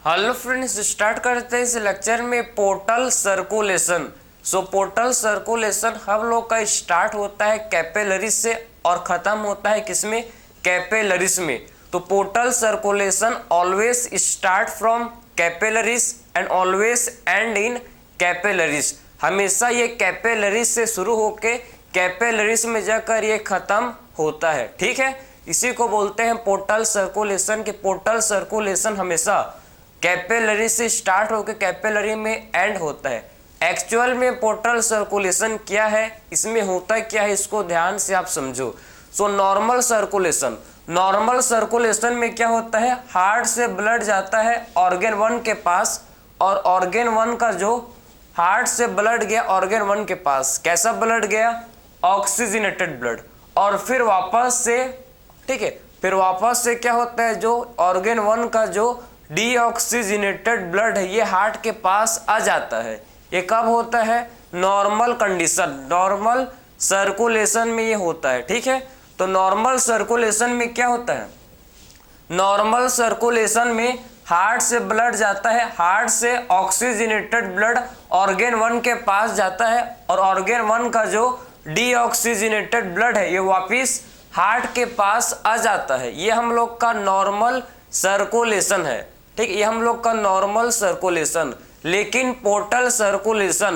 Hello friends, start करते हैं इस लेक्चर में पोर्टल सर्कुलेशन। पोर्टल सर्कुलेशन हम लोग का स्टार्ट होता है कैपिलरीज से और ख़त्म होता है किसमें? कैपिलरीज में। तो portal circulation always start from capillaries and always and in capillaries. हमेशा ये कैपिलरीज से शुरू होके कैपिलरीज में जाकर ये ख़त्म होता है। ठीक है, इसी को बोलते हैं पोर्टल सर्कुलेशन। के पोर्टल सर्कुलेशन हमेशा कैपिलरी से स्टार्ट होकर कैपिलरी में एंड होता है। एक्चुअल में पोर्टल सर्कुलेशन क्या है, इसमें होता क्या है, इसको ध्यान से आप समझो। नॉर्मल सर्कुलेशन, नॉर्मल सर्कुलेशन में क्या होता है, हार्ट से ब्लड जाता है ऑर्गन 1 के पास, और ऑर्गन 1 का जो हार्ट से ब्लड गया ऑर्गन 1 के पास, कैसा ब्लड गया? Oxygenated blood. और फिर वापस से, ठीक है, फिर वापस से क्या होता है, जो ऑर्गन 1 का जो डीऑक्सीजनेटेड ब्लड है ये हार्ट के पास आ जाता है। ये कब होता है? नॉर्मल कंडीशन, नॉर्मल सर्कुलेशन में ये होता है। ठीक है, तो नॉर्मल सर्कुलेशन में क्या होता है? नॉर्मल सर्कुलेशन में हार्ट से ब्लड जाता है, हार्ट से ऑक्सीजनेटेड ब्लड ऑर्गन 1 के पास जाता है, और ऑर्गन 1 का जो डीऑक्सीजनेटेड ब्लड है ये वापिस हार्ट के पास आ जाता है। ये हम लोग का नॉर्मल सर्कुलेशन है। ठीक, ये हम लोग का नॉर्मल सर्कुलेशन। लेकिन पोर्टल सर्कुलेशन,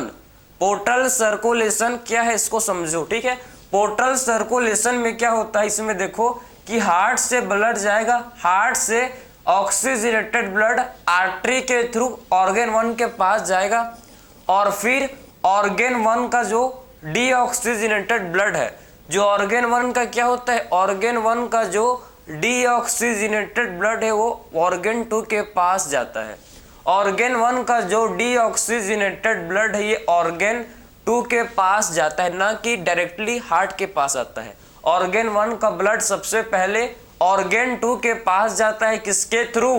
पोर्टल सर्कुलेशन क्या है इसको समझो। ठीक है, पोर्टल सर्कुलेशन में क्या होता है, इसमें देखो कि हार्ट से ब्लड जाएगा, हार्ट से ऑक्सीजनेटेड ब्लड आर्टरी के थ्रू ऑर्गन 1 के पास जाएगा, और फिर ऑर्गन 1 का जो डीऑक्सीजनेटेड ब्लड है, जो ऑर्गन 1 का क्या होता है, ऑर्गन 1 का जो डीऑक्सीजनेटेड ब्लड है वो ऑर्गन 2 के पास जाता है। ऑर्गन 1 का जो डीऑक्सीजनेटेड ब्लड है ये ऑर्गन 2 के पास जाता है, ना कि डायरेक्टली हार्ट के पास आता है। ऑर्गन 1 का ब्लड सबसे पहले ऑर्गन 2 के पास जाता है, किसके थ्रू?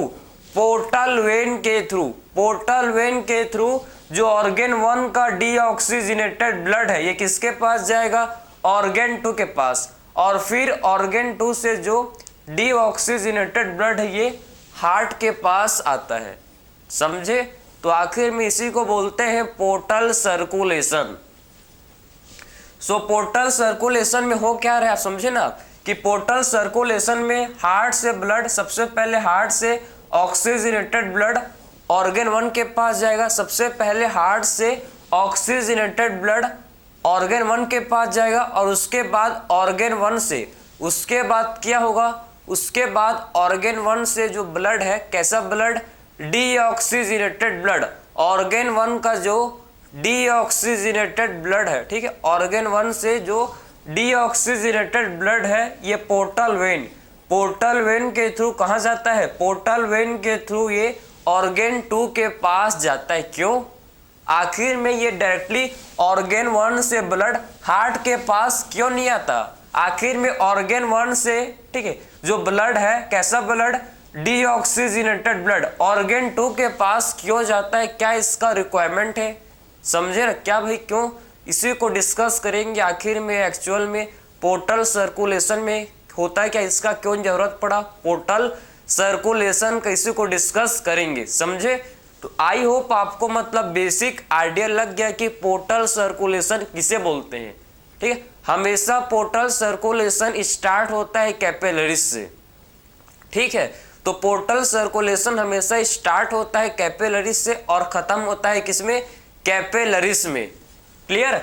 पोर्टल वेन के थ्रू। पोर्टल वेन के थ्रू जो ऑर्गन 1 का डीऑक्सीजनेटेड ब्लड है ये किसके पास जाएगा? ऑर्गन 2 के पास, और फिर ऑर्गन 2 से जो डीऑक्सीजनेटेड ब्लड है ये हार्ट के पास आता है। समझे? तो आखिर में इसी को बोलते हैं पोर्टल सर्कुलेशन। पोर्टल सर्कुलेशन में हो क्या रहा है आप समझे ना, कि पोर्टल सर्कुलेशन में हार्ट से ब्लड, सबसे पहले हार्ट से ऑक्सीजनेटेड ब्लड ऑर्गन 1 के पास जाएगा। सबसे पहले हार्ट से ऑक्सीजनेटेड ब्लड ऑर्गन 1 के पास जाएगा, और उसके बाद ऑर्गन 1 से, उसके बाद क्या होगा, उसके बाद ऑर्गन 1 से जो ब्लड है, कैसा ब्लड? Deoxygenated blood. ऑर्गन 1 का जो डीऑक्सीजनेटेड ब्लड है, ठीक है, ऑर्गन 1 से जो डीऑक्सीजनेटेड ब्लड है ये पोर्टल वेन, पोर्टल वेन के थ्रू कहाँ जाता है? पोर्टल वेन के थ्रू ये ऑर्गन 2 के पास जाता है। क्यों? आखिर में ये डायरेक्टली ऑर्गन 1 से ब्लड हार्ट के पास क्यों नहीं आता? आखिर में ऑर्गन 1 से, ठीक है, जो ब्लड है, कैसा ब्लड? डीऑक्सीजनेटेड ब्लड ऑर्गन 2 के पास क्यों जाता है? क्या इसका रिक्वायरमेंट है? समझे ना क्या भाई, क्यों? इसी को डिस्कस करेंगे आखिर में। एक्चुअल में पोर्टल सर्कुलेशन में होता है क्या, इसका क्यों जरूरत पड़ा, पोर्टल सर्कुलेशन का, इसी को डिस्कस करेंगे। समझे? तो आई होप आपको मतलब बेसिक आइडिया लग गया कि पोर्टल सर्कुलेशन किसे बोलते हैं। ठीक है, हमेशा पोर्टल सर्कुलेशन स्टार्ट होता है कैपिलरीज से। ठीक है, तो पोर्टल सर्कुलेशन हमेशा स्टार्ट होता है कैपिलरीज से और खत्म होता है किसमें? कैपिलरीज में। क्लियर?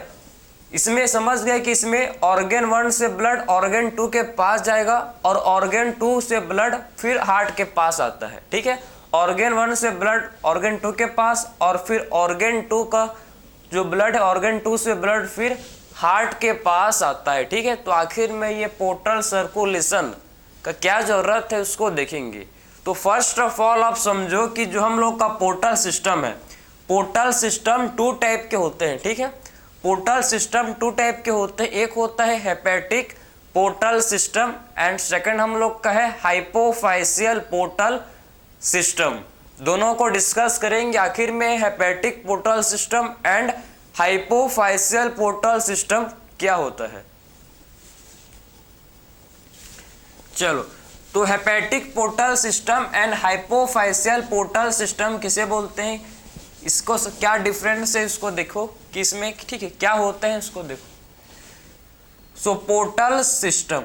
इसमें समझ गए कि इसमें ऑर्गन 1 से ब्लड ऑर्गन 2 के पास जाएगा, और ऑर्गन 2 से ब्लड फिर हार्ट के पास आता है। ठीक है, ऑर्गन 1 से ब्लड ऑर्गन 2 के पास, और फिर ऑर्गन 2 का जो ब्लड है ऑर्गन 2 से ब्लड फिर हार्ट के पास आता है। ठीक है, तो आखिर में ये पोर्टल सर्कुलेशन का क्या जरूरत है उसको देखेंगे। तो फर्स्ट ऑफ ऑल आप समझो कि जो हम लोग का पोर्टल सिस्टम है, पोर्टल सिस्टम 2 टाइप के होते हैं। ठीक है, पोर्टल सिस्टम 2 टाइप के होते हैं। एक होता है hepatic portal system, and second हम लोग का है हाइपोफाइशियल पोर्टल सिस्टम। दोनों को डिस्कस करेंगे आखिर में। Hepatic portal system and hypophysial portal system क्या होता है। चलो, तो hepatic portal system and hypophysial portal system किसे बोलते हैं, इसको क्या डिफरेंस है इसको देखो कि इसमें ठीक है क्या होता है इसको देखो। सो पोर्टल सिस्टम,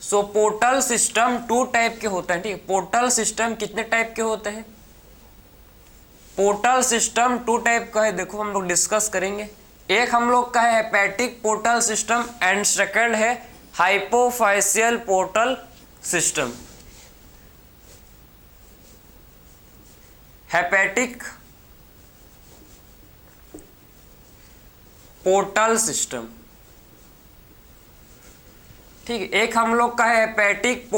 सो पोर्टल सिस्टम 2 टाइप के होते हैं, ठीक है। पोर्टल सिस्टम कितने टाइप के होते हैं, पोर्टल सिस्टम 2 टाइप का है, देखो हम लोग डिस्कस करेंगे। एक हम लोग का है hepatic portal system and second है hypophyseal portal system. Hepatic portal system, ठीक है। एक हम लोग का है hepatic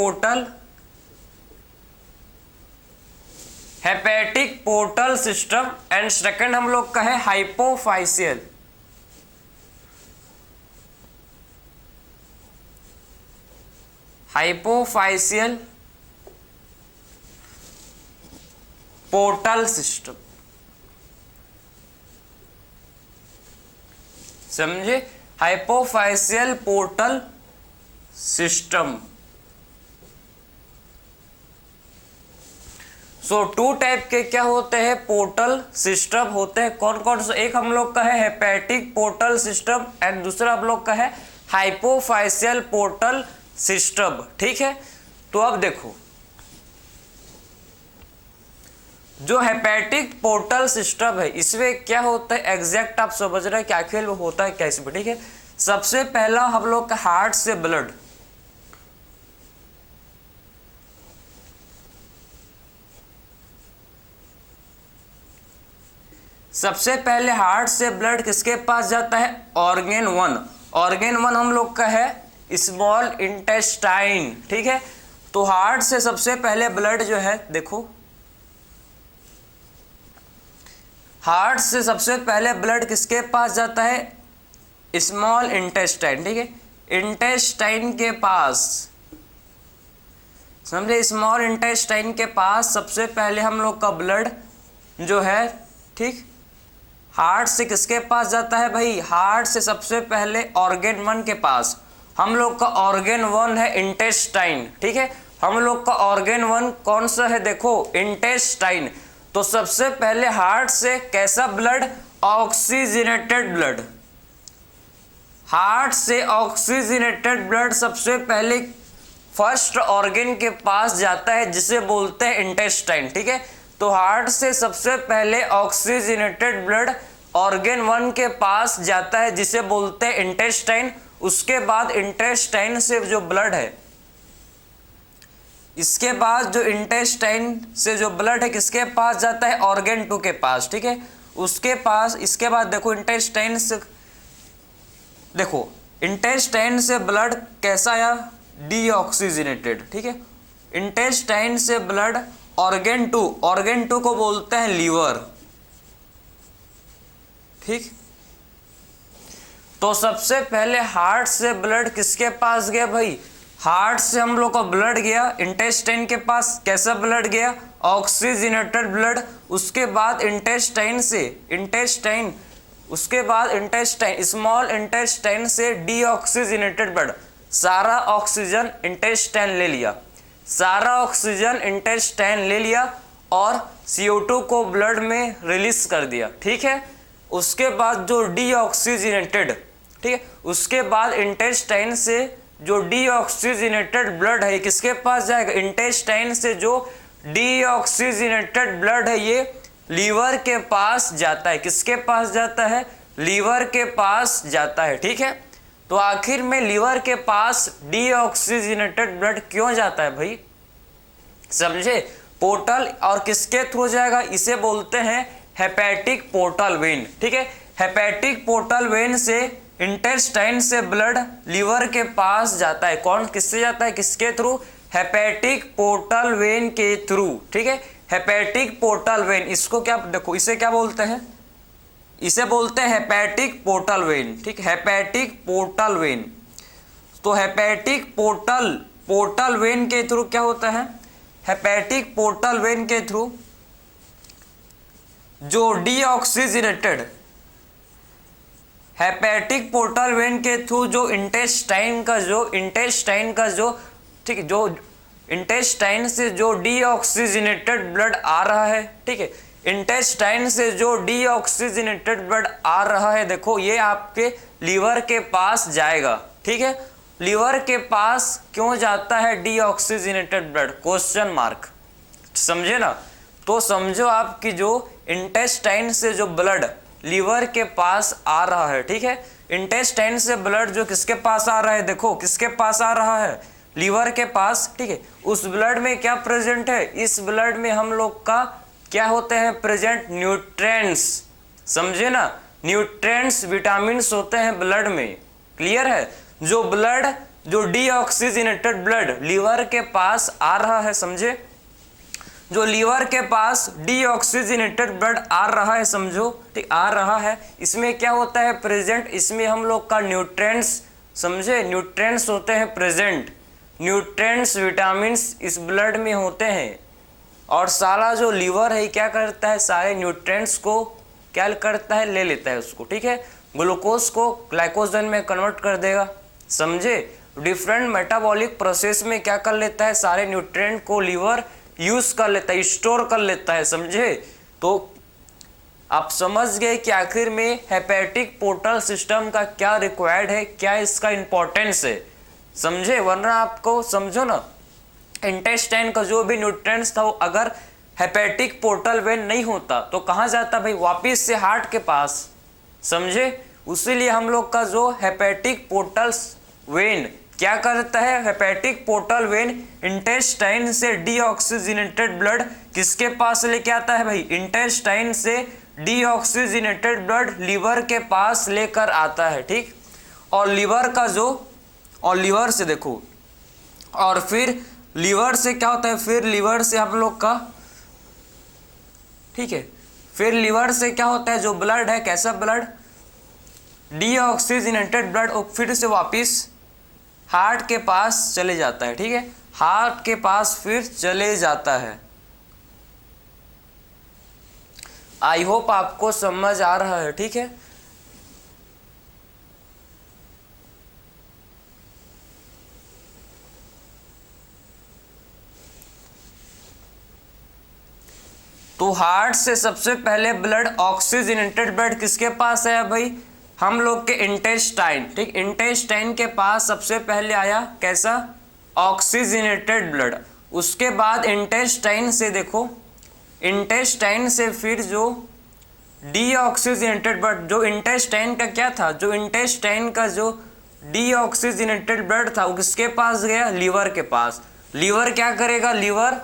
portal system and second हम लोग का है हाइपोफाइशियल पोर्टल सिस्टम, समझे, hypophyseal portal system. So 2 type के क्या होते हैं पोर्टल सिस्टम होते हैं, कौन कौन से, एक हम लोग का है हेपेटिक पोर्टल सिस्टम एंड दूसरा हम लोग का है हाइपोफाइशियल पोर्टल सिस्टम, ठीक है। तो अब देखो जो हेपेटिक पोर्टल सिस्टम है इसमें क्या होता है एग्जैक्ट आप समझ रहे हैं कि आखिर में होता है क्या इसमें, ठीक है। सबसे पहला हम लोग का हार्ट से ब्लड, सबसे पहले हार्ट से ब्लड किसके पास जाता है, ऑर्गन 1। ऑर्गन 1 हम लोग का है स्मॉल इंटेस्टाइन, ठीक है। तो हार्ट से सबसे पहले ब्लड जो है देखो, हार्ट से सबसे पहले ब्लड किसके पास जाता है, स्मॉल इंटेस्टाइन, ठीक है। इंटेस्टाइन के पास, समझे, स्मॉल इंटेस्टाइन के पास सबसे पहले हम लोग का ब्लड जो है, ठीक, हार्ट से किसके पास जाता है भाई, हार्ट से सबसे पहले ऑर्गन 1 के पास। हम लोग का ऑर्गन 1 है इंटेस्टाइन, ठीक है। हम लोग का ऑर्गन 1 कौन सा है देखो, इंटेस्टाइन। तो सबसे पहले हार्ट से कैसा ब्लड, ऑक्सीजनेटेड ब्लड, हार्ट से ऑक्सीजनेटेड ब्लड सबसे पहले फर्स्ट ऑर्गन के पास जाता है जिसे बोलते हैं इंटेस्टाइन, ठीक है। तो हार्ट से सबसे पहले ऑक्सीजनेटेड ब्लड ऑर्गन 1 के पास जाता है जिसे बोलते हैं इंटेस्टाइन। उसके बाद इंटेस्टाइन से जो ब्लड है, इसके बाद जो इंटेस्टाइन से जो ब्लड है किसके पास जाता है, ऑर्गन 2 के पास, ठीक है। उसके पास, इसके बाद देखो इंटेस्टाइन से, देखो इंटेस्टाइन से ब्लड कैसा आया, डीऑक्सीजनेटेड, ठीक है। इंटेस्टाइन से ब्लड ऑर्गन 2, ऑर्गन 2 को बोलते हैं लीवर, ठीक। तो सबसे पहले हार्ट से ब्लड किसके पास गया भाई, हार्ट से हम लोग का ब्लड गया इंटेस्टाइन के पास, कैसा ब्लड गया, ऑक्सीजनेटेड ब्लड। उसके बाद इंटेस्टाइन से, इंटेस्टाइन, उसके बाद इंटेस्टाइन, स्मॉल इंटेस्टाइन से डीऑक्सीजनेटेड ब्लड, सारा ऑक्सीजन इंटेस्टाइन ले लिया, सारा ऑक्सीजन इंटेस्टाइन ले लिया और CO2 को ब्लड में रिलीज कर दिया, ठीक है। उसके बाद जो डीऑक्सीजनेटेड, ठीक है, उसके बाद इंटेस्टाइन से जो डीऑक्सीजनेटेड ब्लड है किसके पास जाएगा, इंटेस्टाइन से जो डीऑक्सीजनेटेड ब्लड है ये लीवर के पास जाता है, किसके पास जाता है, लीवर के पास जाता है, ठीक है। तो आखिर में लीवर के पास डीऑक्सीजनेटेड ब्लड क्यों जाता है भाई, समझे, पोर्टल, और किसके थ्रू जाएगा, इसे बोलते हैं हेपेटिक पोर्टल वेन, ठीक है। हेपेटिक पोर्टल वेन से इंटेस्टाइन से ब्लड लीवर के पास जाता है, कौन, किससे जाता है, किसके थ्रू, हेपेटिक पोर्टल वेन के थ्रू, ठीक है। हेपेटिक पोर्टल वेन, इसको क्या देखो, इसे क्या बोलते हैं, इसे बोलते हैं हेपेटिक पोर्टल वेन, ठीक, हेपेटिक पोर्टल वेन। तो हेपेटिक पोर्टल वेन के थ्रू क्या होता है, हेपेटिक पोर्टल वेन के थ्रू जो डीऑक्सीजनेटेड हेपेटिक पोर्टल वेन के थ्रू जो इंटेस्टाइन का जो ठीक है, जो इंटेस्टाइन से जो डीऑक्सीजनेटेड ब्लड आ रहा है, ठीक है, इंटेस्टाइन से जो डीऑक्सीजनेटेड ब्लड आ रहा है, देखो ये आपके लीवर के पास जाएगा, ठीक है। लीवर के पास क्यों जाता है डीऑक्सीजनेटेड ब्लड, क्वेश्चन मार्क, समझे ना। तो समझो आपकी जो इंटेस्टाइन से जो ब्लड लीवर के पास आ रहा है, ठीक है, इंटेस्टाइन से ब्लड जो किसके पास आ रहा है, देखो किसके पास आ रहा है, लीवर के पास, ठीक है। उस ब्लड में क्या प्रेजेंट है, इस ब्लड में हम लोग का क्या होते हैं प्रेजेंट, न्यूट्रिएंट्स, समझे ना, न्यूट्रिएंट्स विटामिन्स होते हैं ब्लड में, क्लियर है। जो ब्लड जो डीऑक्सीजनेटेड ब्लड लीवर के पास आ रहा है, समझे, जो लीवर के पास डीऑक्सीजनेटेड ब्लड आ रहा है, समझो, ठीक, आ रहा है, इसमें क्या होता है प्रेजेंट, इसमें हम लोग का न्यूट्रिएंट्स, समझे, न्यूट्रिएंट्स होते हैं प्रेजेंट, न्यूट्रिएंट्स विटामिन्स इस ब्लड में होते हैं। और सारा जो लीवर है क्या करता है, सारे न्यूट्रिएंट्स को क्या करता है, ले लेता है उसको, ठीक है, ग्लूकोज को ग्लाइकोजन में कन्वर्ट कर देगा, समझे। डिफरेंट मेटाबॉलिक प्रोसेस में क्या कर लेता है, सारे न्यूट्रिएंट को लीवर यूज कर लेता है, स्टोर कर लेता है, समझे। तो आप समझ गए कि आखिर में हेपेटिक पोर्टल सिस्टम का क्या रिक्वायर्ड है, क्या इसका इंपॉर्टेंस है, समझे। वरना आपको समझो ना, इंटेस्टाइन का जो भी न्यूट्रिएंट्स था वो अगर हेपेटिक पोर्टल वेन नहीं होता तो कहाँ जाता भाई, वापिस से हार्ट के पास, समझे। उसीलिए हम लोग का जो हेपेटिक पोर्टल वेन क्या करता है, हेपेटिक पोर्टल वेन इंटेस्टाइन से डीऑक्सीजनेटेड ब्लड किसके पास लेके आता है भाई, इंटेस्टाइन से डीऑक्सीजनेटेड ब्लड लीवर के पास लेकर आता है, ठीक। और लीवर का जो, और लीवर से देखो, और फिर लीवर से क्या होता है, फिर लीवर से हम लोग का, ठीक है, फिर लीवर से क्या होता है, जो ब्लड है, कैसा ब्लड, डीऑक्सीजनेटेड ब्लड, और फिर से वापिस हार्ट के पास चले जाता है, ठीक है, हार्ट के पास फिर चले जाता है। आई होप आपको समझ आ रहा है, ठीक है। तो हार्ट से सबसे पहले ब्लड, ऑक्सीजनेटेड ब्लड किसके पास आया भाई, हम लोग के इंटेस्टाइन, ठीक, इंटेस्टाइन के पास सबसे पहले आया कैसा, ऑक्सीजनेटेड ब्लड। उसके बाद इंटेस्टाइन से देखो, इंटेस्टाइन से फिर जो डीऑक्सीजनेटेड ब्लड, जो इंटेस्टाइन का क्या था, जो इंटेस्टाइन का जो डीऑक्सीजनेटेड ब्लड था वो किसके पास गया, लीवर के पास। लीवर क्या करेगा, लीवर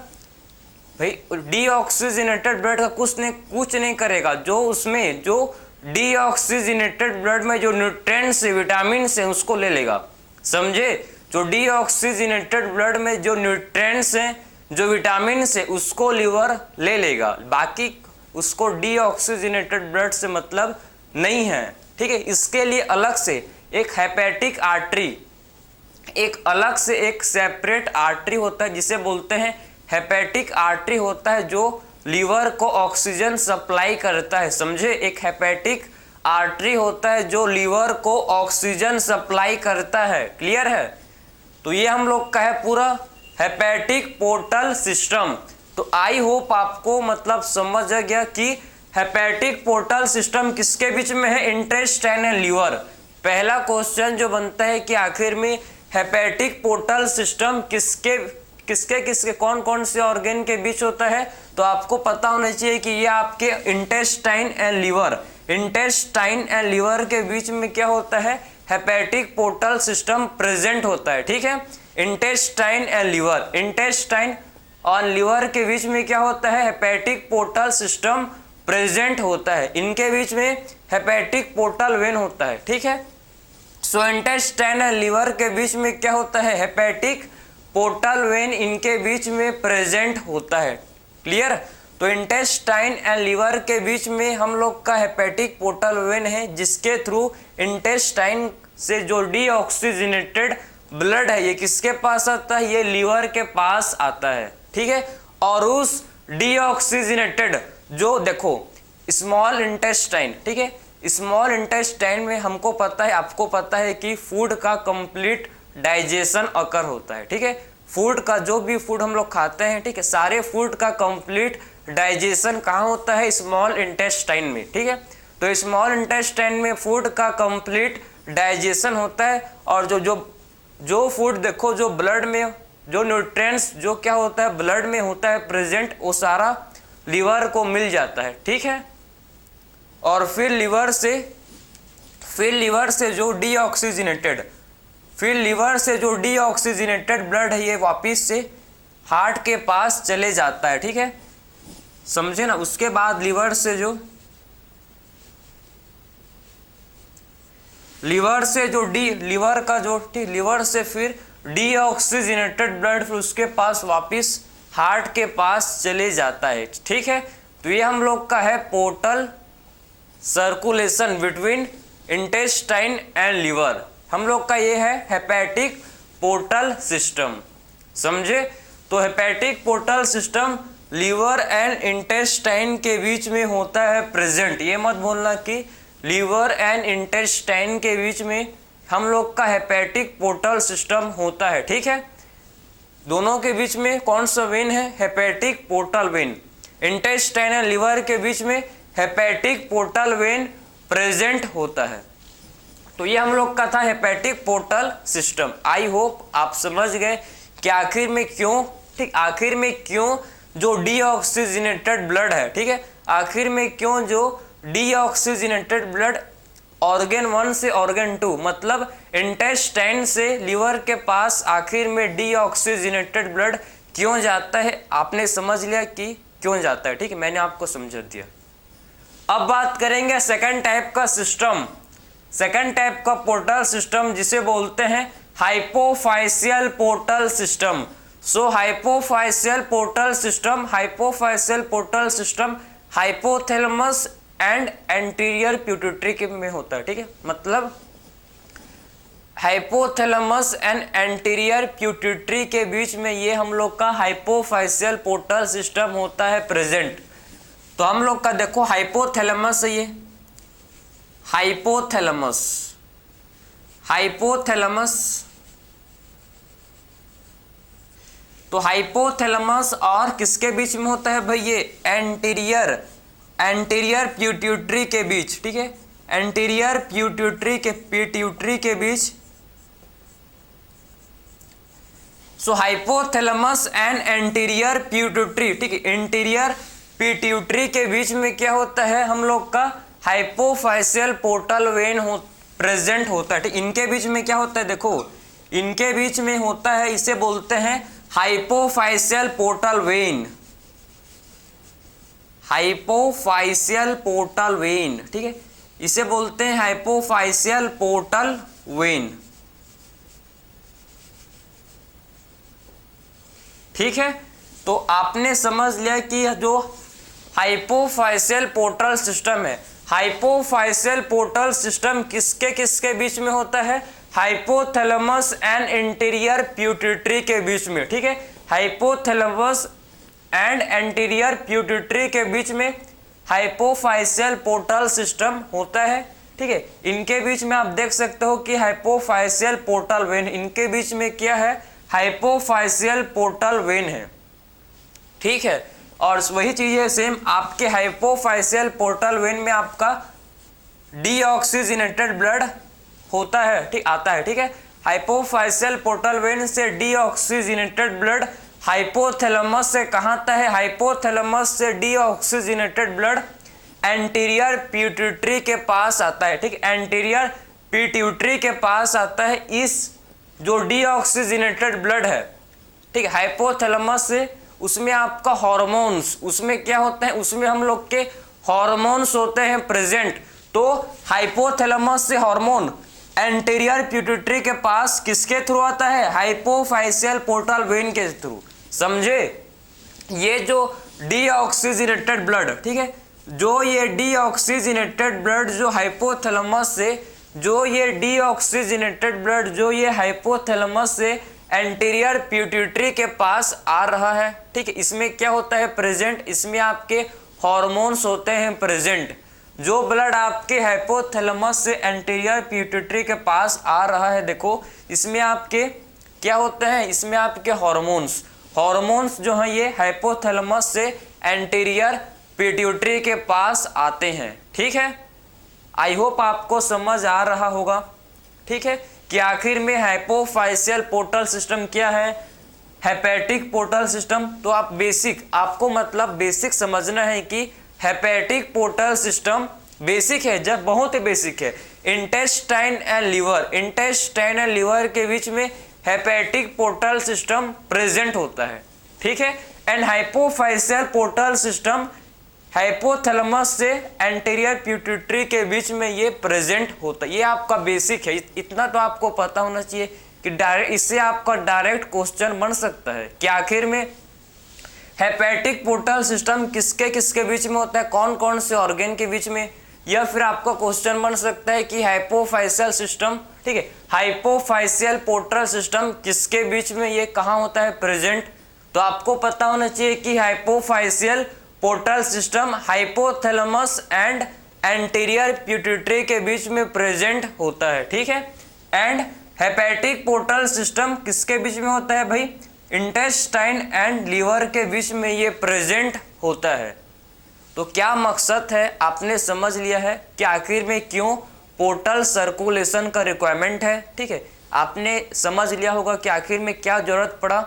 भाई डीऑक्सीजनेटेड ब्लड का कुछ नहीं करेगा, जो उसमें जो डीऑक्सीजनेटेड ब्लड में जो न्यूट्रिएंट्स है, विटामिन है, उसको ले लेगा, समझे। जो डीऑक्सीजनेटेड ब्लड में जो न्यूट्रिएंट्स हैं, जो विटामिन है, उसको लीवर ले लेगा, बाकी उसको डीऑक्सीजनेटेड ब्लड से मतलब नहीं है, ठीक है। इसके लिए अलग से एक हेपेटिक आर्टरी, एक अलग से एक सेपरेट आर्टरी होता है जिसे बोलते हैं हेपेटिक आर्टरी होता है, जो लीवर को ऑक्सीजन सप्लाई करता है, समझे। एक हेपेटिक आर्टरी होता है जो लीवर को ऑक्सीजन सप्लाई करता है, क्लियर है। तो ये हम लोग का है पूरा हेपेटिक पोर्टल सिस्टम। तो आई होप आपको मतलब समझ आ गया कि हेपेटिक पोर्टल सिस्टम किसके बीच में है, इंटेस्टाइन एंड लीवर। पहला क्वेश्चन जो बनता है कि आखिर में हेपेटिक पोर्टल सिस्टम किसके कौन कौन से ऑर्गन के बीच होता है, तो आपको पता होना चाहिए कि ये आपके intestine and liver, intestine and liver के बीच में क्या होता है, हेपेटिक पोर्टल सिस्टम प्रेजेंट होता है, ठीक है। इंटेस्टाइन एंड लीवर, इंटेस्टाइन और लीवर के बीच में क्या होता है, हेपेटिक पोर्टल सिस्टम प्रेजेंट होता है। इनके बीच में हेपेटिक पोर्टल वेन होता है, ठीक है। सो इंटेस्टाइन एंड लीवर के बीच में क्या होता है, हेपेटिक पोर्टल वेन इनके बीच में प्रेजेंट होता है, क्लियर। तो इंटेस्टाइन एंड लीवर के बीच में हम लोग का हेपेटिक पोर्टल वेन है, जिसके थ्रू इंटेस्टाइन से जो डीऑक्सीजनेटेड ब्लड है ये किसके पास आता है, ये लीवर के पास आता है, ठीक है। और उस डीऑक्सीजनेटेड जो देखो स्मॉल इंटेस्टाइन, ठीक है, स्मॉल इंटेस्टाइन में हमको पता है, आपको पता है कि फूड का कंप्लीट डाइजेशन अकर होता है, ठीक है। फूड का जो भी फूड हम लोग खाते हैं, ठीक है, सारे फूड का कंप्लीट डाइजेशन कहाँ होता है? स्मॉल इंटेस्टाइन में, ठीक है। तो स्मॉल इंटेस्टाइन में फूड का कंप्लीट डाइजेशन होता है, और जो फूड देखो, जो ब्लड में जो न्यूट्रिएंट्स जो क्या होता है ब्लड में होता है प्रेजेंट, वो सारा लीवर को मिल जाता है, ठीक है। और फिर लीवर से जो डीऑक्सीजनेटेड ब्लड है, ये वापिस से हार्ट के पास चले जाता है, ठीक है, समझे ना। उसके बाद लीवर से फिर डीऑक्सीजनेटेड ब्लड फिर उसके पास वापिस हार्ट के पास चले जाता है, ठीक है। तो ये हम लोग का है portal circulation between intestine and liver, हम लोग का ये है हेपेटिक पोर्टल सिस्टम, समझे। तो hepatic portal system liver and intestine के बीच में होता है प्रेजेंट। ये मत भूलना कि लीवर एंड इंटेस्टाइन के बीच में हम लोग का हेपेटिक पोर्टल सिस्टम होता है, ठीक है। दोनों के बीच में कौन सा वेन है? Hepatic portal vein. Intestine and liver के बीच में हेपेटिक पोर्टल वेन प्रेजेंट होता है। तो ये हम लोग का था hepatic portal system. I hope आप समझ गए कि आखिर में क्यों जो डीऑक्सीजनेटेड ब्लड है, ठीक है, आखिर में क्यों जो डीऑक्सीजनेटेड ब्लड ऑर्गन 1 से ऑर्गन 2 मतलब इंटेस्टाइन से लीवर के पास आखिर में डीऑक्सीजनेटेड ब्लड क्यों जाता है, आपने समझ लिया कि क्यों जाता है, ठीक है, मैंने आपको समझा दिया। अब बात करेंगे सेकंड टाइप का सिस्टम, सेकंड टाइप का पोर्टल सिस्टम जिसे बोलते हैं hypophysial portal system. So hypophysial portal system hypothalamus and anterior pituitary के में होता है, ठीक है, मतलब हाइपोथैलेमस एंड एंटीरियर पिट्यूटरी के बीच में ये हम लोग का हाइपोफाइशियल पोर्टल सिस्टम होता है प्रेजेंट। तो हम लोग का देखो हाइपोथैलेमस है, ये हाइपोथैलेमस तो हाइपोथैलेमस और किसके बीच में होता है भाई? ये एंटीरियर पिट्यूटरी के बीच, ठीक है, एंटीरियर पिट्यूटरी के बीच। सो हाइपोथैलेमस एंड एंटीरियर पिट्यूटरी, ठीक है, इंटीरियर पिट्यूटरी के बीच में क्या होता है? हम लोग का हाइपोफाइशियल पोर्टल वेन प्रेजेंट होता है, ठीक। इनके बीच में क्या होता है? देखो इनके बीच में होता है, इसे बोलते हैं हाइपोफाइशियल पोर्टल वेन, ठीक है, इसे बोलते हैं हाइपोफाइशियल पोर्टल वेन, ठीक है। तो आपने समझ लिया कि जो हाइपोफाइशियल पोर्टल सिस्टम है, हाइपोफाइशियल पोर्टल सिस्टम किसके बीच में होता है? हाइपोथैलेमस एंड इंटीरियर पिट्यूटरी के बीच में, ठीक है, हाइपोथैलेमस एंड एंटीरियर पिट्यूटरी के बीच में हाइपोफाइशियल पोर्टल सिस्टम होता है, ठीक है। इनके बीच में आप देख सकते हो कि हाइपोफाइशियल पोर्टल वेन, इनके बीच में क्या है? हाइपोफाइशियल पोर्टल वेन है, ठीक है। और वही चीज है सेम आपके हाइपोफाइशियल पोर्टल वेन में आपका डीऑक्सीजनेटेड ब्लड होता है, ठीक, आता है, ठीक है। हाइपोफाइशियल पोर्टल वेन से डीऑक्सीजनेटेड ब्लड हाइपोथैलेमस से कहाँ आता है? हाइपोथैलेमस से डीऑक्सीजनेटेड ब्लड एंटीरियर पिट्यूटरी के पास आता है, ठीक, एंटीरियर पिट्यूटरी के पास आता है। इस जो डीऑक्सीजनेटेड ब्लड है, ठीक है, हाइपोथैलेमस से उसमें आपका हार्मोन्स, उसमें क्या होते हैं? उसमें हम लोग के हार्मोन्स होते हैं प्रेजेंट। तो हाइपोथैलेमस से हार्मोन एंटीरियर पिट्यूटरी के पास किसके थ्रू आता है? हाइपोफाइशियल पोर्टल वेन के थ्रू, समझे। ये जो डीऑक्सीजनेटेड ब्लड, ठीक है, जो ये डीऑक्सीजनेटेड ब्लड जो हाइपोथैलेमस से जो ये हाइपोथैलेमस से एंटीरियर पिट्यूटरी के पास आ रहा है, ठीक है, इसमें क्या होता है प्रेजेंट? इसमें आपके हार्मोन्स होते हैं प्रेजेंट, जो ब्लड आपके हाइपोथैलेमस से एंटीरियर पिट्यूटरी के पास आ रहा है, देखो इसमें आपके क्या होते हैं, इसमें आपके हॉर्मोन्स जो हैं ये हाइपोथैलेमस से एंटीरियर पिट्यूटरी के पास आते हैं। ठीक है, आई होप आपको समझ आ रहा होगा। ठीक है, कि आखिर में हाइपोफाइशियल पोर्टल सिस्टम क्या है, हेपेटिक पोर्टल सिस्टम। तो आपको मतलब बेसिक समझना है कि हेपेटिक पोर्टल सिस्टम बेसिक है, जब बहुत ही बेसिक है। इंटेस्टाइन एंड लीवर के बीच में हेपेटिक पोर्टल सिस्टम प्रेजेंट होता है। ठीक है, and hypophysial portal system hypothalamus से एंटीरियर पिट्यूटरी के बीच में ये प्रेजेंट होता है। ये आपका बेसिक है, इतना तो आपको पता होना चाहिए कि डायरेक्ट इससे आपका डायरेक्ट क्वेश्चन बन सकता है कि आखिर में हेपेटिक पोर्टल सिस्टम किसके किसके बीच में होता है, कौन कौन से ऑर्गन के बीच में। या फिर आपका क्वेश्चन बन सकता है कि हाइपोफाइशियल सिस्टम, ठीक है, हाइपोफाइशियल पोर्टल सिस्टम किसके बीच में, ये कहाँ होता है प्रेजेंट। तो आपको पता होना चाहिए कि hypophysial portal system hypothalamus and anterior pituitary के बीच में प्रेजेंट होता है। ठीक है, एंड हेपेटिक पोर्टल सिस्टम किसके बीच में होता है भाई, इंटेस्टाइन एंड लीवर के बीच में ये प्रेजेंट होता है। तो क्या मकसद है आपने समझ लिया है कि आखिर में क्यों पोर्टल सर्कुलेशन का रिक्वायरमेंट है। ठीक है, आपने समझ लिया होगा कि आखिर में क्या जरूरत पड़ा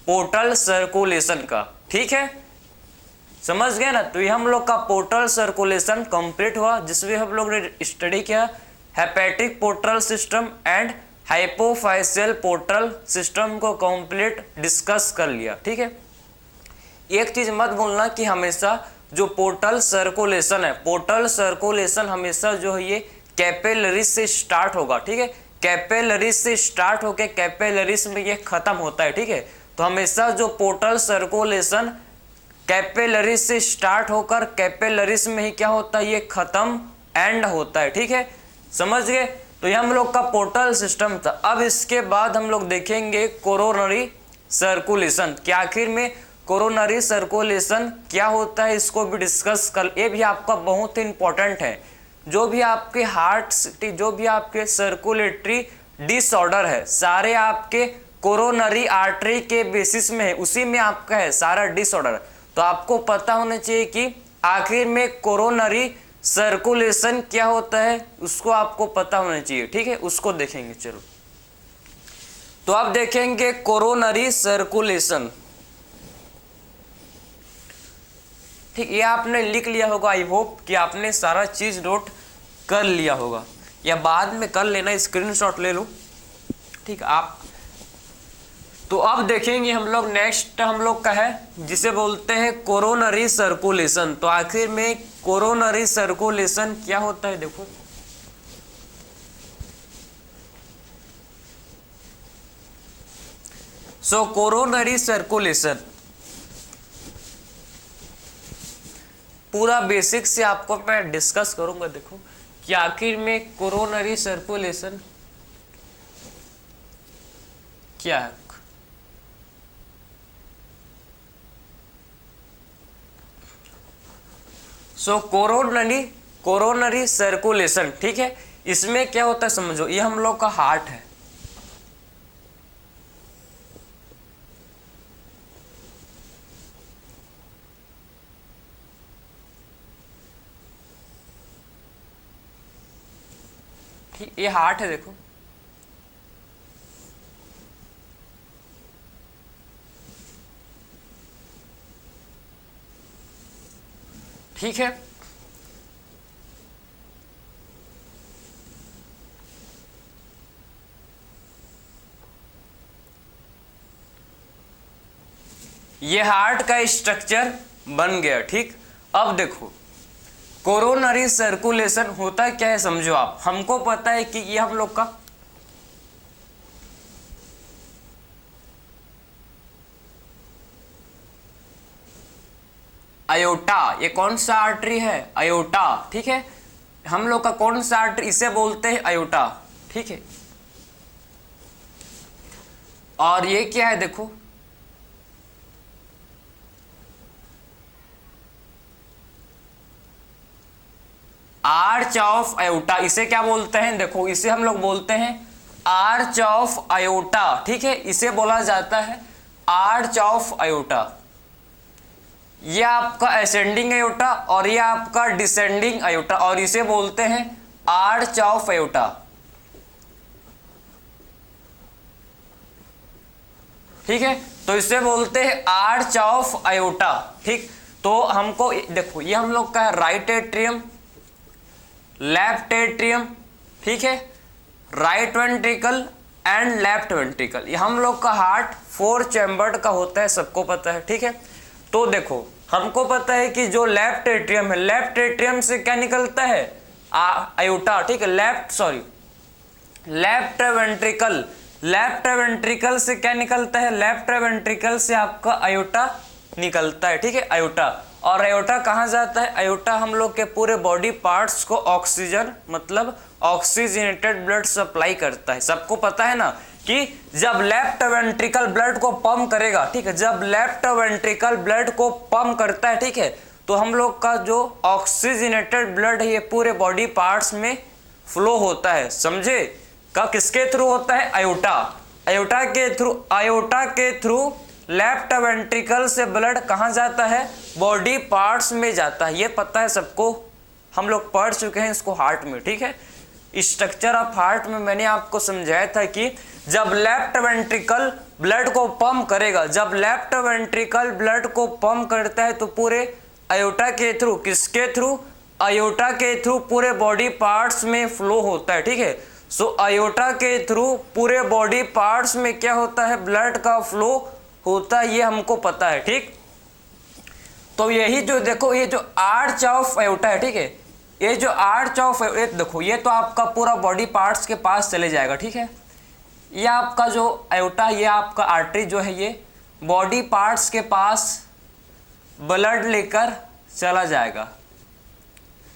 पोर्टल सर्कुलेशन का। ठीक है, समझ गए ना। तो ये हम लोग का पोर्टल सर्कुलेशन कंप्लीट हुआ, जिसमें हम लोग ने स्टडी किया hepatic portal system and hypophysial portal system को कंप्लीट डिस्कस कर लिया। ठीक है, एक चीज मत भूलना कि हमेशा जो पोर्टल सर्कुलेशन है, पोर्टल सर्कुलेशन हमेशा जो है ये कैपिलरीज से स्टार्ट होगा। ठीक है, कैपिलरीज से स्टार्ट होके कैपिलरीज में ये खत्म होता है। ठीक है, तो हमेशा जो पोर्टल सर्कुलेशन कैपिलरीज से स्टार्ट होकर कैपिलरीज में ही क्या होता है, ये खत्म एंड होता है। ठीक है, समझ गए। तो ये हम लोग का पोर्टल सिस्टम था। अब इसके बाद हम लोग देखेंगे कोरोनरी सर्कुलेशन, कि आखिर में कोरोनरी सर्कुलेशन क्या होता है, इसको भी डिस्कस कर। ये भी आपका बहुत ही इंपॉर्टेंट है। जो भी आपके जो भी आपके सर्कुलेटरी डिसऑर्डर है, सारे आपके कोरोनरी आर्टरी के बेसिस में है, उसी में आपका है सारा डिसऑर्डर। तो आपको पता होना चाहिए कि आखिर में कोरोनरी सर्कुलेशन क्या होता है, उसको आपको पता होना चाहिए। ठीक है, उसको देखेंगे। चलो, तो आप देखेंगे कोरोनरी सर्कुलेशन। ठीक, ये आपने लिख लिया होगा। आई होप कि आपने सारा चीज नोट कर लिया होगा, या बाद में कर लेना, स्क्रीनशॉट ले लो। ठीक, आप तो अब देखेंगे हम लोग नेक्स्ट हम लोग का है जिसे बोलते हैं कोरोनरी सर्कुलेशन। तो आखिर में कोरोनरी सर्कुलेशन क्या होता है, देखो कोरोनरी सर्कुलेशन पूरा बेसिक से आपको मैं डिस्कस करूंगा। देखो कि आखिर में कोरोनरी सर्कुलेशन क्या है। कोरोनरी सर्कुलेशन, ठीक है, इसमें क्या होता है समझो। ये हम लोग का हार्ट है, ठीक, ये हार्ट है देखो। ठीक है, ये हार्ट का स्ट्रक्चर बन गया। ठीक, अब देखो कोरोनरी सर्कुलेशन होता क्या है समझो आप। हमको पता है कि ये हम लोग का अयोटा, ये कौन सा आर्टरी है, अयोटा। ठीक है, हम लोग का कौन सा आर्टरी, इसे बोलते हैं अयोटा। ठीक है, और ये क्या है देखो, आर्च ऑफ आयोटा, इसे क्या बोलते हैं, देखो इसे हम लोग बोलते हैं आर्च ऑफ आयोटा, ठीक है, इसे बोला जाता है आर्च ऑफ आयोटा। ये आपका असेंडिंग आयोटा और ये आपका डिसेंडिंग आयोटा, और इसे बोलते हैं आर्च ऑफ आयोटा। ठीक है, तो इसे बोलते हैं आर्च ऑफ आयोटा। ठीक, तो हमको देखो ये हम लोग का है राइट एट्रियम, लेफ्ट एट्रियम, ठीक है, right ventricle and left ventricle. ये हम लोग का हार्ट 4 चैम्बर्ड का होता है, सबको पता है। ठीक है, तो देखो हमको पता है कि जो लेफ्ट एट्रियम है, लेफ्ट एट्रियम से क्या निकलता है, आयोटा। ठीक है, लेफ्ट वेंट्रिकल, लेफ्ट वेंट्रिकल से क्या निकलता है, लेफ्ट वेंट्रिकल से आपका आयोटा निकलता है। ठीक है, आयोटा, और आयोटा कहाँ जाता है, आयोटा हम लोग के पूरे बॉडी पार्ट्स को ऑक्सीजन मतलब ऑक्सीजनेटेड ब्लड सप्लाई करता है। सबको पता है ना कि जब लेफ्ट वेंट्रिकल ब्लड को पंप करेगा, ठीक है, जब लेफ्ट वेंट्रिकल ब्लड को पंप करता है, ठीक है, तो हम लोग का जो ऑक्सीजनेटेड ब्लड है ये पूरे बॉडी पार्ट्स में फ्लो होता है। समझे, का किसके थ्रू होता है, आयोटा, आयोटा के थ्रू लेफ्ट वेंट्रिकल से ब्लड कहाँ जाता है, बॉडी पार्ट्स में जाता है। ये पता है सबको, हम लोग पढ़ चुके हैं इसको हार्ट में। ठीक है, स्ट्रक्चर ऑफ हार्ट में मैंने आपको समझाया था कि जब लेफ्ट वेंट्रिकल ब्लड को पंप करेगा, जब लेफ्ट वेंट्रिकल ब्लड को पंप करता है तो पूरे आयोटा के थ्रू, किसके थ्रू, आयोटा के थ्रू पूरे बॉडी पार्ट्स में फ्लो होता है। ठीक है, सो आयोटा के थ्रू पूरे बॉडी पार्ट्स में क्या होता है, ब्लड का फ्लो होता है, ये हमको पता है। ठीक, तो यही जो देखो ये जो आर्च ऑफ आयोटा है, ठीक है, ये जो आर्च ऑफ देखो ये तो आपका पूरा बॉडी पार्ट्स के पास चले जाएगा। ठीक है, ये आपका जो आयोटा, ये आपका आर्टरी जो है ये बॉडी पार्ट्स के पास ब्लड लेकर चला जाएगा।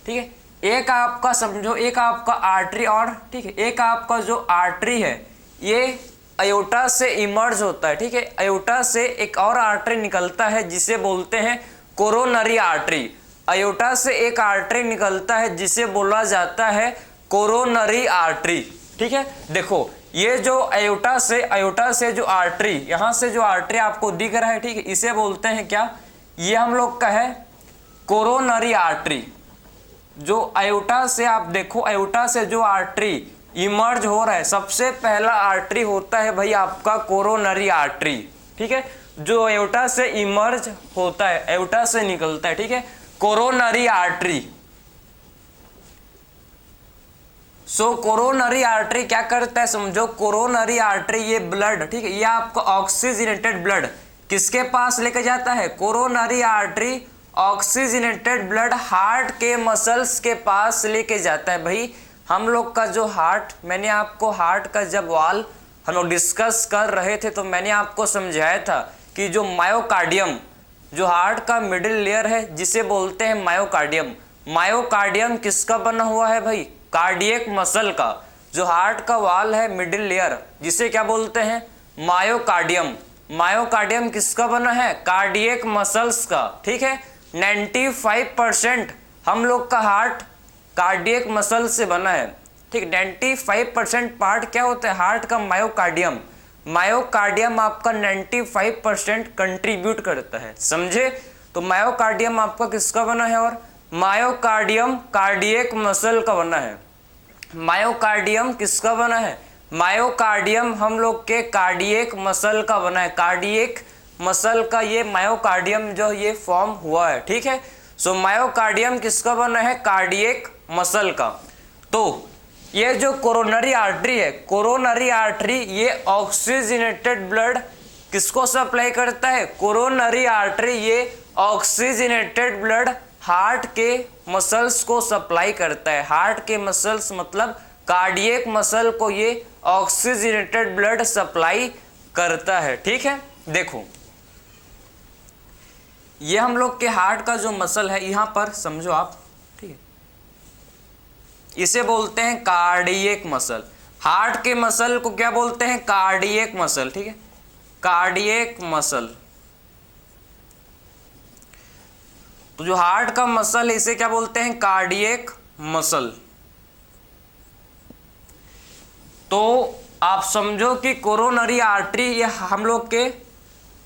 ठीक है, एक आपका समझो, एक आपका आर्टरी और, ठीक है, एक आपका जो आर्टरी है ये आयोटा से इमर्ज होता है। ठीक है, आयोटा से एक और आर्टरी निकलता है जिसे बोलते हैं कोरोनरी आर्टरी। आयोटा से एक आर्टरी निकलता है जिसे बोला जाता है कोरोनरी आर्टरी। ठीक है, देखो ये जो आयोटा से जो आर्टरी, यहां से जो आर्टरी आपको दिख रहा है, ठीक है, इसे बोलते हैं क्या, ये हम लोग का है कोरोनरी आर्टरी। जो आयोटा से आप देखो, आयोटा से जो आर्टरी इमर्ज हो रहा है, सबसे पहला आर्टरी होता है भाई आपका कोरोनरी आर्टरी। ठीक है, जो आयोटा से इमर्ज होता है, आयोटा से निकलता है, ठीक है, कोरोनरी आर्टरी। सो कोरोनरी आर्टरी क्या करता है, समझो, कोरोनरी आर्टरी ये ब्लड, ठीक है, ये आपका ऑक्सीजनेटेड ब्लड किसके पास लेके जाता है, coronary artery oxygenated blood heart के मसल्स के पास लेके जाता है। भाई हम लोग का जो हार्ट, मैंने आपको हार्ट का जब वॉल हम लोग डिस्कस कर रहे थे तो मैंने आपको समझाया था कि जो मायोकार्डियम, जो हार्ट का मिडिल लेयर है जिसे बोलते हैं मायोकार्डियम, मायोकार्डियम किसका बना हुआ है भाई, कार्डियक मसल का। जो हार्ट का वॉल है मिडिल लेयर जिसे क्या बोलते हैं, मायोकार्डियम, मायोकार्डियम किसका बना है, कार्डियक मसल्स का। ठीक है, 95% हम लोग का हार्ट कार्डियक मसल से बना है। ठीक, 95% पार्ट क्या होता है हार्ट का, मायोकार्डियम। मायोकार्डियम आपका 95% कंट्रीब्यूट करता है। समझे, तो मायोकार्डियम आपका किसका बना है, और मायोकार्डियम कार्डियक मसल का बना है। मायोकार्डियम किसका बना है, मायोकार्डियम हम लोग के कार्डियक मसल का बना है। कार्डियक मसल का ये मायोकार्डियम जो ये फॉर्म हुआ है। ठीक है, सो मायोकार्डियम किसका बना है, कार्डियक मसल का। तो ये जो कोरोनरी आर्टरी है, कोरोनरी आर्टरी ये ऑक्सीजनेटेड ब्लड किसको सप्लाई करता है, कोरोनरी आर्टरी ये ऑक्सीजनेटेड ब्लड हार्ट के मसल्स को सप्लाई करता है। हार्ट के मसल्स मतलब कार्डियक मसल को ये ऑक्सीजनेटेड ब्लड सप्लाई करता है। ठीक है, देखो ये हम लोग के हार्ट का जो मसल है यहाँ पर समझो आप, ठीक है, इसे बोलते हैं कार्डियक मसल। हार्ट के मसल को क्या बोलते हैं, कार्डियक मसल। ठीक है, कार्डियक मसल। तो जो हार्ट का मसल है इसे क्या बोलते हैं, कार्डियक मसल। तो आप समझो कि कोरोनरी आर्टरी ये हम लोग के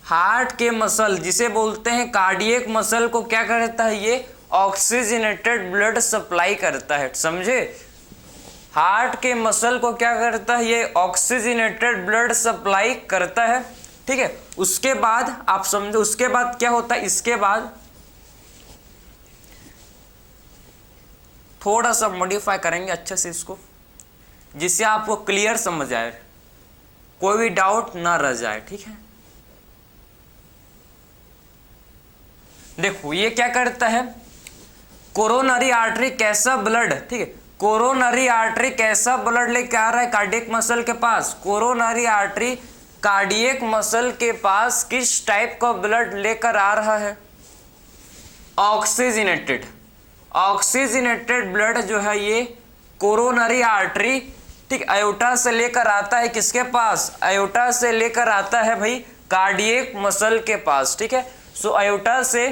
हार्ट के मसल जिसे बोलते हैं कार्डियक मसल को क्या करता है, ये ऑक्सीजनेटेड ब्लड सप्लाई करता है। समझे, हार्ट के मसल को क्या करता है, ये ऑक्सीजनेटेड ब्लड सप्लाई करता है। ठीक है, उसके बाद आप समझो उसके बाद क्या होता है, इसके बाद थोड़ा सा मॉडिफाई करेंगे अच्छे से इसको, जिससे आपको क्लियर समझ आए, कोई भी डाउट ना रह जाए। ठीक है, देखो ये क्या करता है, कोरोनरी आर्टरी कैसा ब्लड, ठीक है, कोरोनरी आर्टरी कैसा ब्लड लेके आ रहा है कार्डियक मसल के पास, कोरोनरी आर्टरी कार्डियक मसल के पास किस टाइप का ब्लड लेकर आ रहा है, ऑक्सीजनेटेड। ऑक्सीजनेटेड ब्लड जो है ये कोरोनरी आर्टरी, ठीक, अयोटा से लेकर आता है किसके पास, अयोटा से लेकर आता है भाई कार्डियक मसल के पास। ठीक है, सो अयोटा से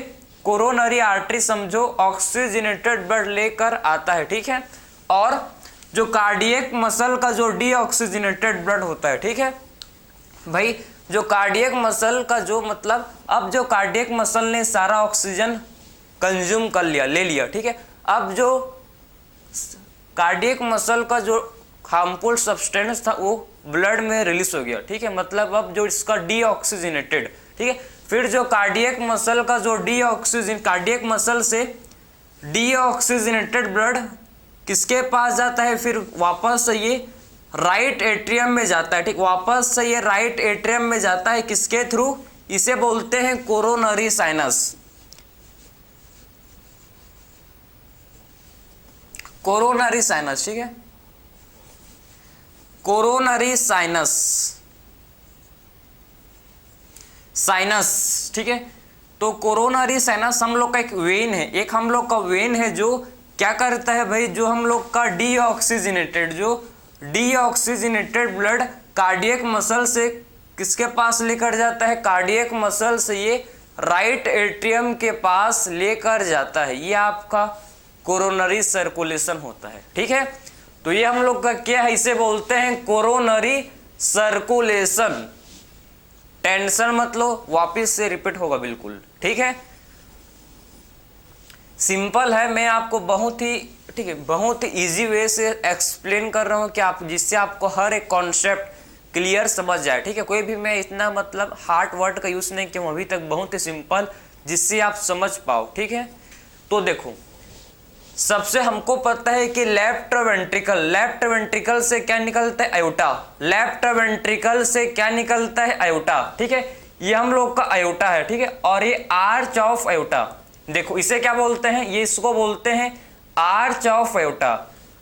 कोरोनरी आर्टरी समझो ऑक्सीजनेटेड ब्लड लेकर आता है। ठीक है, और जो कार्डियक मसल का जो डीऑक्सीजनेटेड ब्लड होता है, ठीक है भाई, जो कार्डियक मसल का जो मतलब, अब जो कार्डियक मसल ने सारा ऑक्सीजन कंज्यूम कर लिया, ले लिया, ठीक है, अब जो कार्डियक मसल का जो हार्मफुल सब्सटेंस था वो ब्लड में रिलीज हो गया। ठीक है, मतलब अब जो इसका डीऑक्सीजनेटेड, ठीक है, फिर जो कार्डियक मसल का जो कार्डियक मसल से डीऑक्सीजनेटेड ब्लड किसके पास जाता है, फिर वापस से ये राइट एट्रियम में जाता है। ठीक, वापस से ये राइट एट्रियम में जाता है किसके थ्रू, इसे बोलते हैं कोरोनरी साइनस। कोरोनरी साइनस, ठीक है, कोरोनरी साइनस, साइनस, ठीक है। तो कोरोनरी साइनस हम लोग का एक वेन है, एक हम लोग का वेन है जो क्या करता है भाई, जो हम लोग का डीऑक्सीजनेटेड ब्लड कार्डियक मसल से किसके पास लेकर जाता है, कार्डियक मसल से ये राइट एट्रियम के पास लेकर जाता है। ये आपका कोरोनरी सर्कुलेशन होता है। ठीक है, तो ये हम लोग का क्या है, इसे बोलते हैं कोरोनरी सर्कुलेशन। टेंशन मत लो, वापिस से रिपीट होगा बिल्कुल। ठीक है, सिंपल है, मैं आपको बहुत ही, ठीक है, बहुत ही इजी वे से एक्सप्लेन कर रहा हूँ कि आप, जिससे आपको हर एक कॉन्सेप्ट क्लियर समझ जाए। ठीक है, कोई भी मैं इतना मतलब हार्ड वर्ड का यूज नहीं किया हूँ अभी तक, बहुत ही सिंपल, जिससे आप समझ पाओ। ठीक है, तो देखो सबसे हमको पता है कि लेफ्ट वेंट्रिकल से क्या निकलता है, अयोटा। लेफ्ट वेंट्रिकल से क्या निकलता है, अयोटा। ठीक है, ये हम लोग का अयोटा है। ठीक है, और ये आर्च ऑफ अयोटा, देखो इसे क्या बोलते हैं, ये इसको बोलते हैं arch of aorta.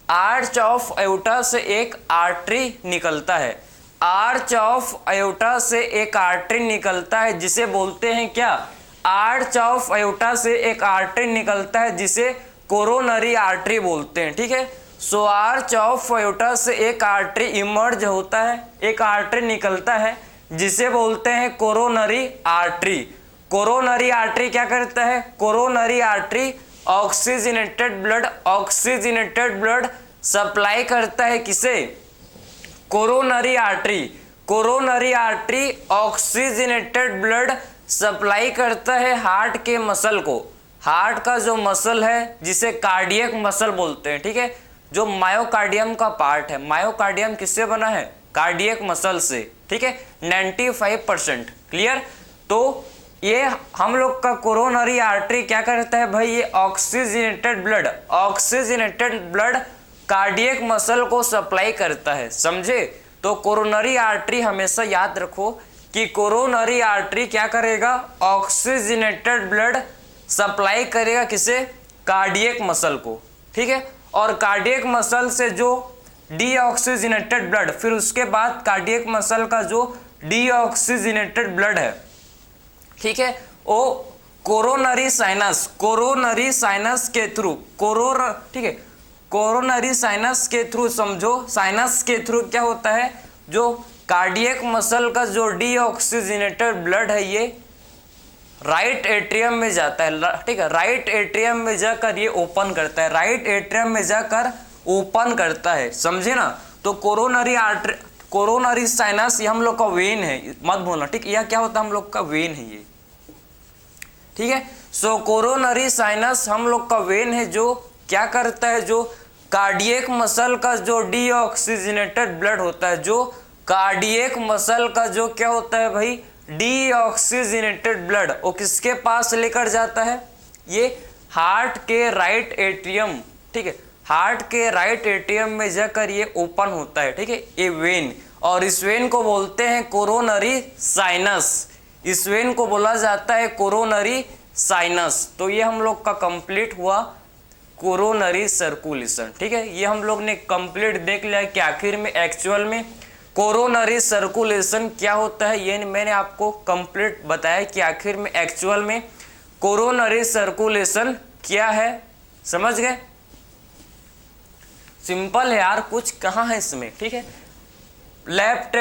Arch of aorta से एक आर्टरी निकलता है, आर्च ऑफ अयोटा से एक आर्टरी निकलता है जिसे बोलते हैं क्या, आर्च ऑफ अयोटा से एक आर्टरी निकलता है जिसे कोरोनरी आर्टरी बोलते हैं। ठीक है, सो आर्च ऑफ अयोटा से एक आर्टरी इमर्ज होता है, एक आर्टरी निकलता है जिसे बोलते हैं कोरोनरी आर्टरी। कोरोनरी आर्टरी क्या करता है, coronary artery oxygenated blood supply करता है किसे, coronary artery. Coronary artery oxygenated blood supply करता है हार्ट के मसल को। हार्ट का जो मसल है जिसे कार्डियक मसल बोलते हैं। ठीक है, जो मायोकार्डियम का पार्ट है, मायोकार्डियम किससे बना है, कार्डियक मसल से। ठीक है, 95% क्लियर। तो ये हम लोग का कोरोनरी आर्टरी क्या करता है भाई, ये ऑक्सीजनेटेड ब्लड कार्डियक मसल को सप्लाई करता है। समझे, तो कोरोनरी आर्टरी हमेशा याद रखो कि कोरोनरी आर्टरी क्या करेगा, ऑक्सीजनेटेड ब्लड सप्लाई करेगा किसे, कार्डियक मसल को। ठीक है, और कार्डियक मसल से जो डीऑक्सीजनेटेड ब्लड, फिर उसके बाद कार्डियक मसल का जो डीऑक्सीजनेटेड ब्लड है, ठीक है, वो कोरोनरी साइनस के थ्रू, ठीक है, कोरोनरी साइनस के थ्रू, समझो साइनस के थ्रू क्या होता है, जो कार्डियक मसल का जो डीऑक्सीजनेटेड ब्लड है ये राइट एट्रियम में जाता है, ठीक है, राइट एट्रियम में जाकर ये ओपन करता है, राइट एट्रियम में जाकर ओपन करता है, समझे ना। तो कोरोनरी आर्टरी, कोरोनरी साइनस ये हम लोग का वेन है, मत भूलना, ठीक, यह क्या होता है, हम लोग का वेन है ये, ठीक है। सो कोरोनरी साइनस हम लोग का वेन है जो क्या करता है, जो कार्डियक मसल का जो डीऑक्सीजनेटेड ब्लड होता है, जो कार्डियक मसल का जो क्या होता है भाई, डीऑक्सीजनेटेड ब्लड, वो किसके पास लेकर जाता है, ये हार्ट के राइट एट्रियम, ठीक है, हार्ट के राइट एट्रियम में जाकर ये ओपन होता है, ठीक है, ये वेन, और इस वेन को बोलते हैं कोरोनरी साइनस, इस वेन को बोला जाता है कोरोनरी साइनस। तो ये हम लोग का कंप्लीट हुआ कोरोनरी सर्कुलेशन, ठीक है, ये हम लोग ने कंप्लीट देख लिया कि आखिर में एक्चुअल में कोरोनरी सर्कुलेशन क्या होता है, ये मैंने आपको कंप्लीट बताया कि आखिर में एक्चुअल में कोरोनरी सर्कुलेशन क्या है, समझ गए। सिंपल है यार, कुछ कहाँ है इसमें, ठीक है। लेफ्ट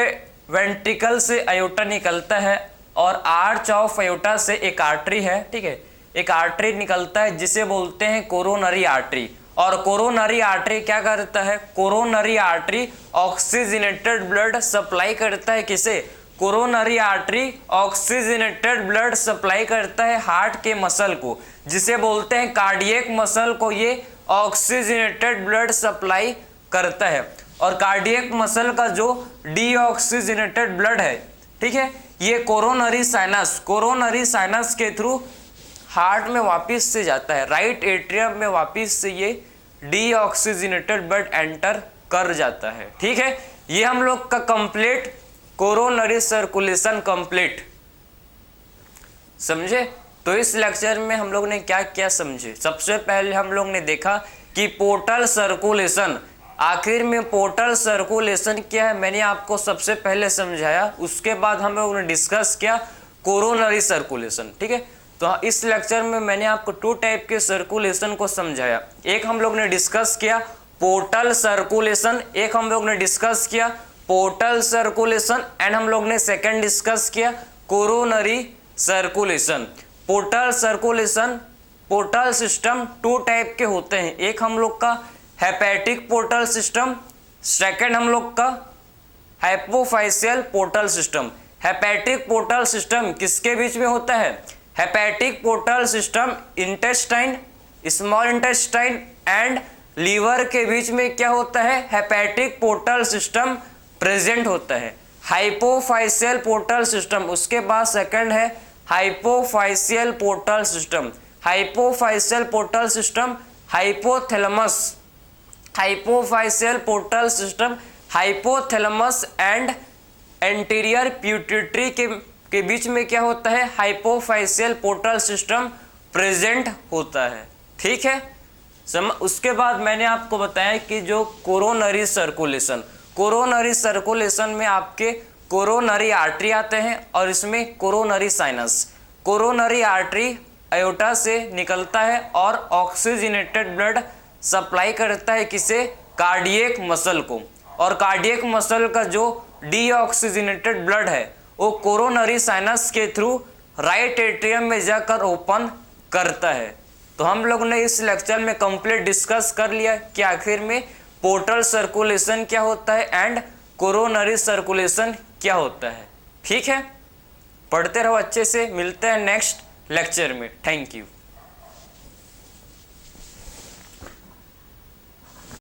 वेंट्रिकल से अयोटा निकलता है और आर्च ऑफ अयोटा से एक आर्टरी है, ठीक है, एक आर्टरी निकलता है जिसे बोलते हैं कोरोनरी आर्टरी, और कोरोनरी आर्टरी क्या करता है, coronary artery oxygenated blood supply करता है, किसे, coronary artery oxygenated blood supply करता है हार्ट के मसल को, जिसे बोलते हैं कार्डियक मसल को ये ऑक्सीजनेटेड ब्लड सप्लाई करता है। और कार्डियक मसल का जो डीऑक्सीजनेटेड ब्लड है, ठीक है, ये कोरोनरी साइनस, कोरोनरी साइनस के थ्रू हार्ट में वापस से जाता है, राइट एट्रियम में वापस से ये डीऑक्सीजनेटेड ब्लड एंटर कर जाता है, ठीक है। ये हम लोग का कंप्लीट कोरोनरी सर्कुलेशन कंप्लीट, समझे। तो इस लेक्चर में हम लोग ने क्या क्या समझे, सबसे पहले हम लोग ने देखा कि पोर्टल सर्कुलेशन, आखिर में पोर्टल सर्कुलेशन क्या है मैंने आपको सबसे पहले समझाया, उसके बाद हम लोग ने डिस्कस किया कोरोनरी सर्कुलेशन, ठीक है। तो इस लेक्चर में मैंने आपको 2 टाइप के सर्कुलेशन को समझाया, एक हम लोग ने डिस्कस किया पोर्टल सर्कुलेशन, एक हम लोग ने डिस्कस किया पोर्टल सर्कुलेशन, एंड हम लोग ने सेकंड डिस्कस किया coronary circulation. Portal circulation, portal system 2 type के होते हैं, एक हम लोग का हेपेटिक पोर्टल सिस्टम, सेकंड हम लोग का hypophyseal portal system. Hepatic portal system किसके बीच में होता है, hepatic portal system intestine, small intestine and liver के बीच में क्या होता है, हेपेटिक पोर्टल सिस्टम प्रेजेंट होता है। हाइपोफाइशियल पोर्टल सिस्टम, उसके बाद सेकंड है hypophyseal portal system. Hypophysial portal system hypothalamus, hypophysial portal system hypothalamus and anterior pituitary के बीच में क्या होता है, हाइपोफाइशियल पोर्टल सिस्टम प्रेजेंट होता है, ठीक है। उसके बाद मैंने आपको बताया कि जो कोरोनरी सर्कुलेशन, कोरोनरी सर्कुलेशन में आपके कोरोनरी आर्टरी आते हैं और इसमें coronary sinus. Coronary artery aorta से निकलता है और ऑक्सीजनेटेड ब्लड सप्लाई करता है किसे, कार्डियक मसल को, और कार्डियक मसल का जो डीऑक्सीजनेटेड ब्लड है वो कोरोनरी साइनस के थ्रू राइट एट्रियम में जाकर ओपन करता है। तो हम लोग ने इस लेक्चर में कंप्लीट डिस्कस कर लिया कि आखिर में पोर्टल सर्कुलेशन क्या होता है एंड कोरोनरी सर्कुलेशन क्या होता है, ठीक है। पढ़ते रहो अच्छे से, मिलते हैं नेक्स्ट लेक्चर में, थैंक यू।